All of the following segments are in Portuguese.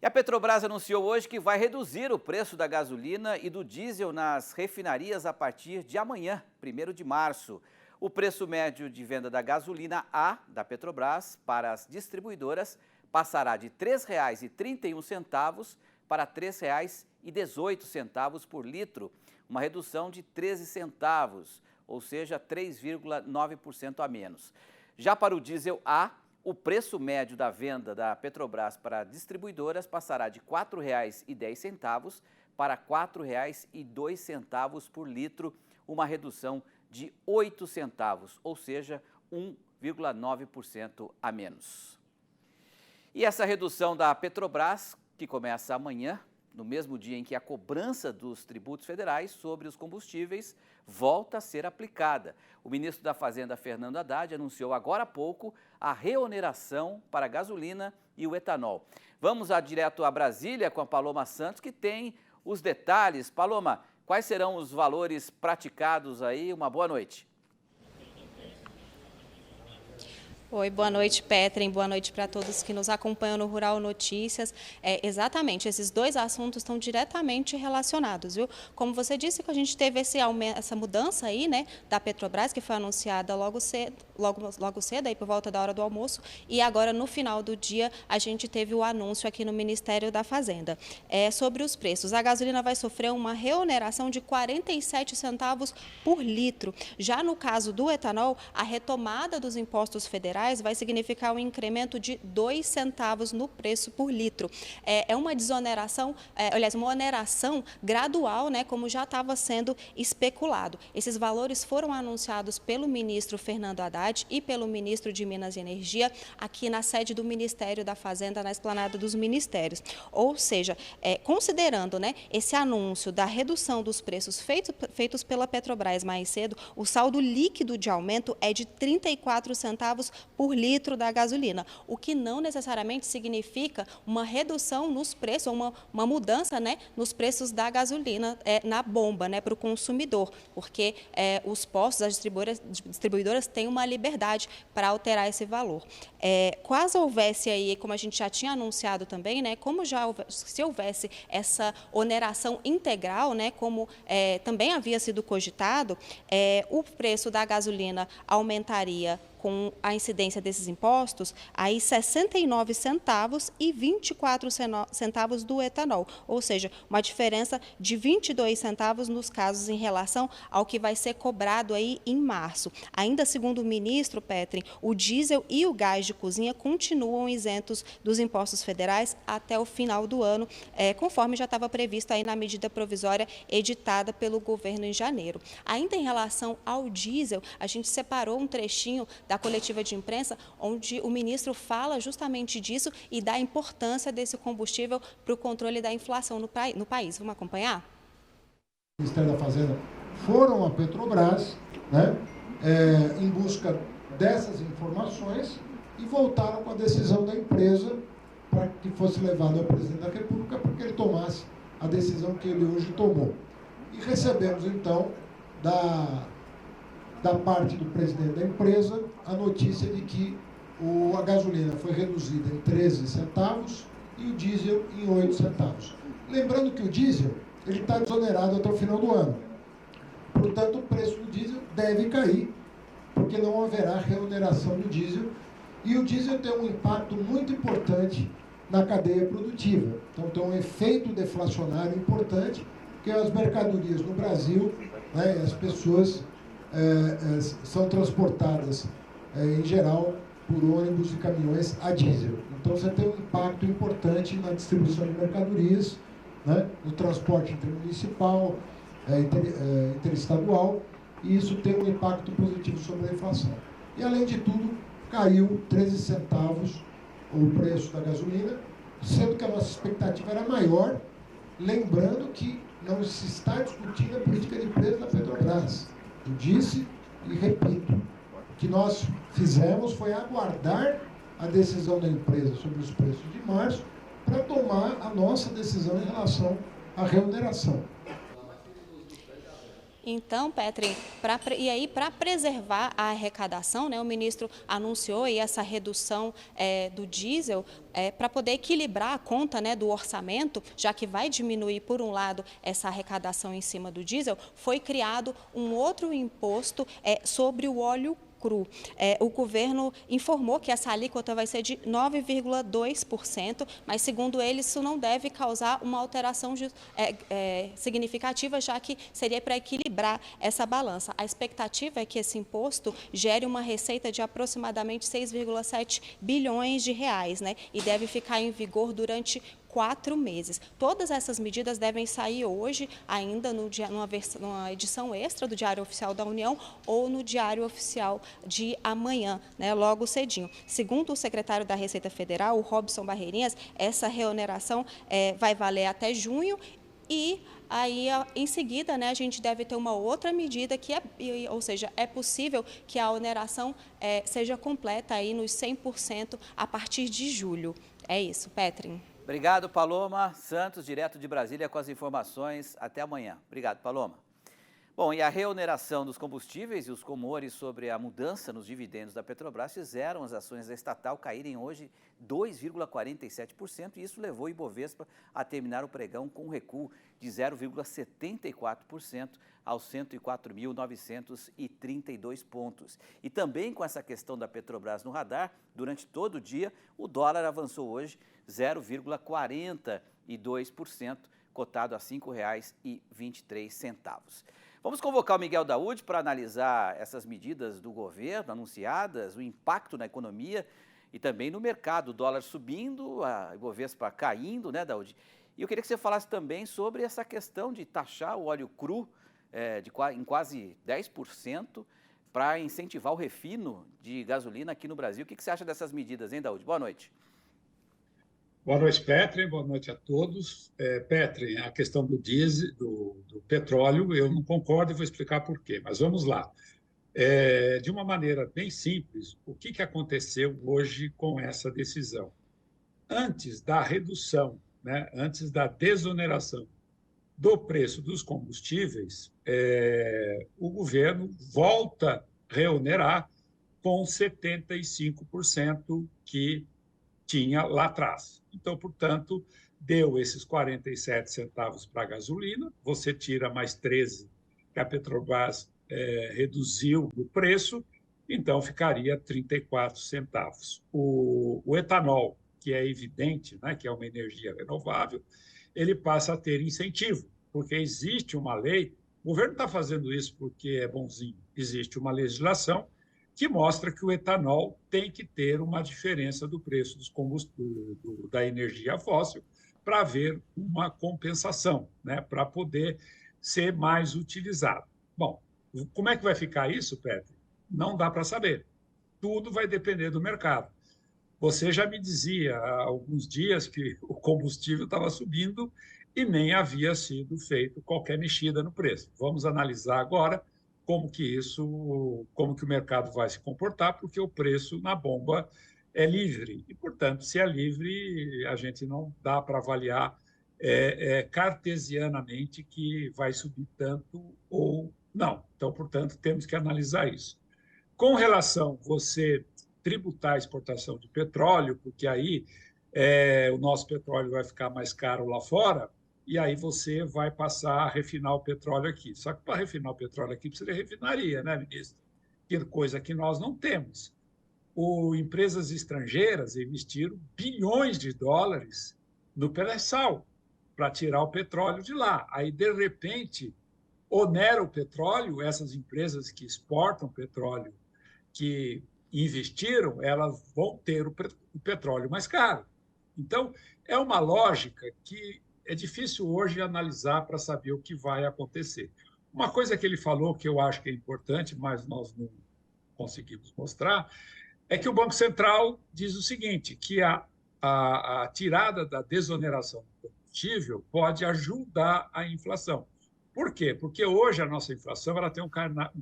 E a Petrobras anunciou hoje que vai reduzir o preço da gasolina e do diesel nas refinarias a partir de amanhã, 1º de março. O preço médio de venda da gasolina A da Petrobras para as distribuidoras passará de R$ 3,31 para R$ 3,18 por litro, uma redução de 13 centavos, ou seja, 3,9% a menos. Já para o diesel A, o preço médio da venda da Petrobras para distribuidoras passará de R$ 4,10 para R$ 4,02 por litro, uma redução de 8 centavos, ou seja, 1,9% a menos. E essa redução da Petrobras, que começa amanhã, no mesmo dia em que a cobrança dos tributos federais sobre os combustíveis volta a ser aplicada. O ministro da Fazenda, Fernando Haddad, anunciou agora há pouco a reoneração para a gasolina e o etanol. Vamos direto a Brasília com a Paloma Santos, que tem os detalhes. Paloma, quais serão os valores praticados aí? Uma boa noite. Oi, boa noite, Petren, boa noite para todos que nos acompanham no Rural Notícias. Exatamente, esses dois assuntos estão diretamente relacionados, viu? Como você disse, que a gente teve essa mudança aí, né, da Petrobras, que foi anunciada logo cedo aí por volta da hora do almoço, e agora no final do dia a gente teve o anúncio aqui no Ministério da Fazenda. Sobre os preços, a gasolina vai sofrer uma reoneração de 47 centavos por litro. Já no caso do etanol, a retomada dos impostos federais vai significar um incremento de 2 centavos no preço por litro. É uma desoneração, uma oneração gradual, né, como já estava sendo especulado. Esses valores foram anunciados pelo ministro Fernando Haddad e pelo ministro de Minas e Energia aqui na sede do Ministério da Fazenda, na esplanada dos ministérios. Ou seja, considerando, né, esse anúncio da redução dos preços feitos pela Petrobras mais cedo, o saldo líquido de aumento é de 34 centavos por litro da gasolina, o que não necessariamente significa uma redução nos preços, uma mudança, né, nos preços da gasolina na bomba, né, para o consumidor, porque os postos, as distribuidoras têm uma liberdade para alterar esse valor. Caso houvesse aí, como a gente já tinha anunciado também, né, se houvesse essa oneração integral, né, como também havia sido cogitado, o preço da gasolina aumentaria com a incidência desses impostos, aí 69 centavos e 24 centavos do etanol, ou seja, uma diferença de 22 centavos nos casos em relação ao que vai ser cobrado aí em março. Ainda segundo o ministro Petren, o diesel e o gás de cozinha continuam isentos dos impostos federais até o final do ano, conforme já estava previsto aí na medida provisória editada pelo governo em janeiro. Ainda em relação ao diesel, a gente separou um trechinho da coletiva de imprensa, onde o ministro fala justamente disso e da importância desse combustível para o controle da inflação no país. Vamos acompanhar? O Ministério da Fazenda foram à Petrobras, né, em busca dessas informações e voltaram com a decisão da empresa para que fosse levado ao presidente da República para que ele tomasse a decisão que ele hoje tomou. E recebemos, então, da parte do presidente da empresa, a notícia de que a gasolina foi reduzida em 13 centavos e o diesel em 8 centavos. Lembrando que o diesel está desonerado até o final do ano. Portanto, o preço do diesel deve cair, porque não haverá reoneração do diesel. E o diesel tem um impacto muito importante na cadeia produtiva. Então, tem um efeito deflacionário importante, porque as mercadorias no Brasil, né, as pessoas são transportadas, em geral, por ônibus e caminhões a diesel. Então, você tem um impacto importante na distribuição de mercadorias, né, no transporte intermunicipal, interestadual, e isso tem um impacto positivo sobre a inflação. E, além de tudo, caiu 13 centavos o preço da gasolina, sendo que a nossa expectativa era maior, lembrando que não se está discutindo a política de preço da Petrobras. Eu disse e repito, o que nós fizemos foi aguardar a decisão da empresa sobre os preços de março para tomar a nossa decisão em relação à reoneração. Então, Petri, para preservar a arrecadação, né, o ministro anunciou aí essa redução do diesel para poder equilibrar a conta, né, do orçamento, já que vai diminuir, por um lado, essa arrecadação em cima do diesel, foi criado um outro imposto sobre o óleo cru. O governo informou que essa alíquota vai ser de 9,2%, mas, segundo ele, isso não deve causar uma alteração significativa, já que seria para equilibrar essa balança. A expectativa é que esse imposto gere uma receita de aproximadamente 6,7 bilhões de reais, né? E deve ficar em vigor durante 4 meses. Todas essas medidas devem sair hoje, ainda numa edição extra do Diário Oficial da União ou no Diário Oficial de amanhã, né, logo cedinho. Segundo o secretário da Receita Federal, o Robson Barreirinhas, essa reoneração vai valer até junho. E aí, em seguida, né, a gente deve ter uma outra medida, ou seja, é possível que a oneração seja completa aí nos 100% a partir de julho. É isso, Petri. Obrigado, Paloma Santos, direto de Brasília, com as informações. Até amanhã. Obrigado, Paloma. Bom, e a reoneração dos combustíveis e os rumores sobre a mudança nos dividendos da Petrobras fizeram as ações da estatal caírem hoje 2,47%, e isso levou o Ibovespa a terminar o pregão com um recuo de 0,74% aos 104.932 pontos. E também com essa questão da Petrobras no radar, durante todo o dia, o dólar avançou hoje 0,42%, cotado a R$ 5,23. Vamos convocar o Miguel Daúde para analisar essas medidas do governo anunciadas, o impacto na economia e também no mercado. O dólar subindo, a Ibovespa caindo, né, Daúde? E eu queria que você falasse também sobre essa questão de taxar o óleo cru em quase 10% para incentivar o refino de gasolina aqui no Brasil. O que você acha dessas medidas, hein, Daúde? Boa noite. Boa noite, Petri. Boa noite a todos. Petri, a questão do diesel, do petróleo, eu não concordo e vou explicar por quê, mas vamos lá. De uma maneira bem simples, o que aconteceu hoje com essa decisão? Antes da redução, né, antes da desoneração do preço dos combustíveis, o governo volta a reonerar com 75% que tinha lá atrás. Então, portanto, deu esses 47 centavos para a gasolina, você tira mais 13 que a Petrobras reduziu o preço, então ficaria 34 centavos. O etanol, que é evidente, né, que é uma energia renovável, ele passa a ter incentivo, porque existe uma lei, o governo está fazendo isso porque é bonzinho, existe uma legislação que mostra que o etanol tem que ter uma diferença do preço dos combustíveis, da energia fóssil, para haver uma compensação, né, para poder ser mais utilizado. Bom, como é que vai ficar isso, Petri? Não dá para saber. Tudo vai depender do mercado. Você já me dizia há alguns dias que o combustível estava subindo e nem havia sido feito qualquer mexida no preço. Vamos analisar agora como que o mercado vai se comportar, porque o preço na bomba é livre. E, portanto, se é livre, a gente não dá para avaliar cartesianamente que vai subir tanto ou não. Então, portanto, temos que analisar isso. Com relação a você tributar a exportação de petróleo, porque aí o nosso petróleo vai ficar mais caro lá fora, e aí você vai passar a refinar o petróleo aqui. Só que para refinar o petróleo aqui precisa de refinaria, né, ministro? Que coisa que nós não temos. Empresas estrangeiras investiram bilhões de dólares no pré-sal para tirar o petróleo de lá. Aí, de repente, onera o petróleo, essas empresas que exportam petróleo, que investiram, elas vão ter o petróleo mais caro. Então, é uma lógica que é difícil hoje analisar para saber o que vai acontecer. Uma coisa que ele falou que eu acho que é importante, mas nós não conseguimos mostrar, é que o Banco Central diz o seguinte, que a tirada da desoneração do combustível pode ajudar a inflação. Por quê? Porque hoje a nossa inflação ela tem um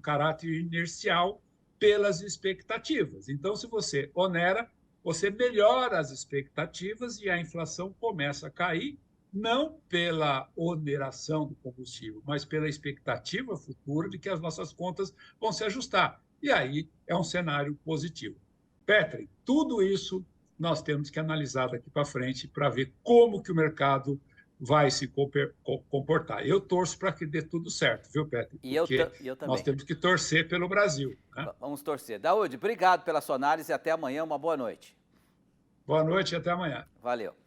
caráter inercial pelas expectativas. Então, se você onera, você melhora as expectativas e a inflação começa a cair, não pela oneração do combustível, mas pela expectativa futura de que as nossas contas vão se ajustar. E aí é um cenário positivo. Petri, tudo isso nós temos que analisar daqui para frente para ver como que o mercado vai se comportar. Eu torço para que dê tudo certo, viu, Petri? Porque eu também. nós temos que torcer pelo Brasil. Né? Vamos torcer. Daúde, obrigado pela sua análise e até amanhã. Uma boa noite. Boa noite e até amanhã. Valeu.